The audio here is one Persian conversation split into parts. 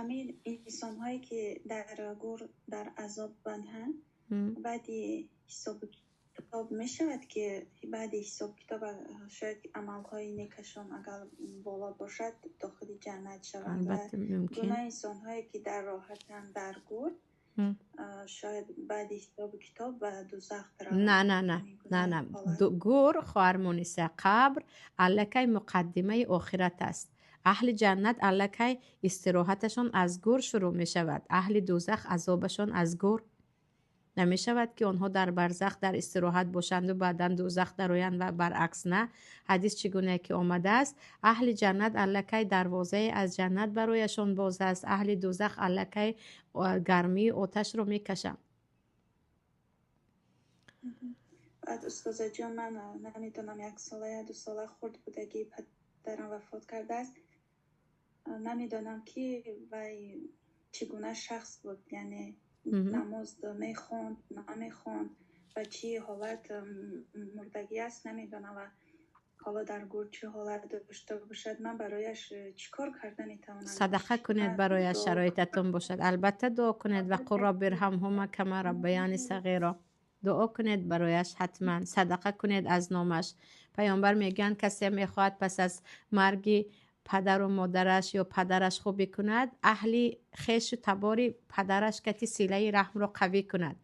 همین انسان هایی که در گور در عذاب بندن بعدی حساب کتاب می شود که بعدی حساب کتاب شاید عمل های نیکشان اگر بالا باشد داخل جنت شوند و گناه انسان هایی که در راحتن در گور شاید بعد حساب کتاب و دوزخ نه گور خواهر مونیسه قبر الکی مقدمه آخرت است. اهل جنت الکی استراحتشان از گور شروع می شود. اهل دوزخ عذابشان از گور نمی شود که آنها در برزخ در استراحت باشند و بعدا دوزخ درآیند و برعکس نه. حدیث چگونه که آمده است اهل جنت الکی دروازه از جنت برایشان باز است. اهل دوزخ الکی گرمی آتش رو می کشند. بعد استاد جان من نمیدونم 1 ساله یا 2 ساله خورد بودگی پدرم وفات کرده است. نمیدونم که وای چگونه شخص بود، یعنی نماز میخوند نمیخوند و چی حالت مردگی است نمیدونم و حالا در گور چه حالت داشته باشد من برایش چیکار کرده میتونم؟ صدقه کنید برایش شرایطتون باشد. البته دعا کنید و قل رب ارحمهما کما ربیانی صغیرا. دعا کنید برایش حتما. صدقه کنید از نامش. پیامبر میگن کسی میخواد پس از مرگ پدر و مادرش یا پدرش خوبی کند اهل خیش و تبار پدرش کتی سیله رحم را قوی کند.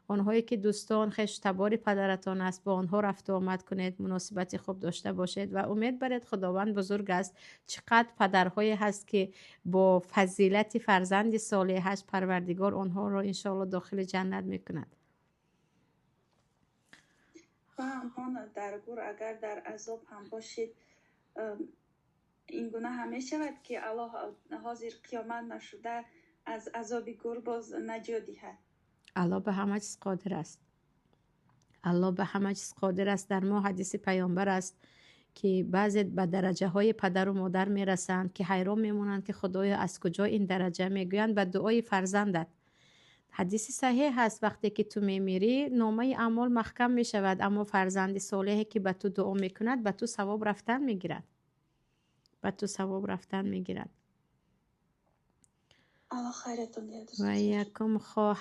آنهایی که دوستان خیش و تبار پدرتان است با آنها رفت و آمد کنید، مناسبت خوب داشته باشید و امید برید خداوند بزرگ است. چقدر پدرهایی هست که با فضیلت فرزند صالحش پروردگار آنها را انشاءالله داخل جنت میکند. و همان در گور اگر در عذاب هم باشید این گونه همه شود که الله حاضر قیامت نشده از عذاب گور باز نجات دهد. الله به همه چیز قادر است. الله به همه چیز قادر است. در ما حدیث پیامبر است که بعضی به درجه های پدر و مادر می رسند که حیران میمونند که خدایا از کجا این درجه. میگویند به دعای فرزندت. حدیث صحیح هست وقتی که تو میمیری نامه اعمال محکم می شود اما فرزند صالحی که به تو دعا میکند به تو ثواب رفتن میگیرد. الله خیرتون دهد. و یکم خواه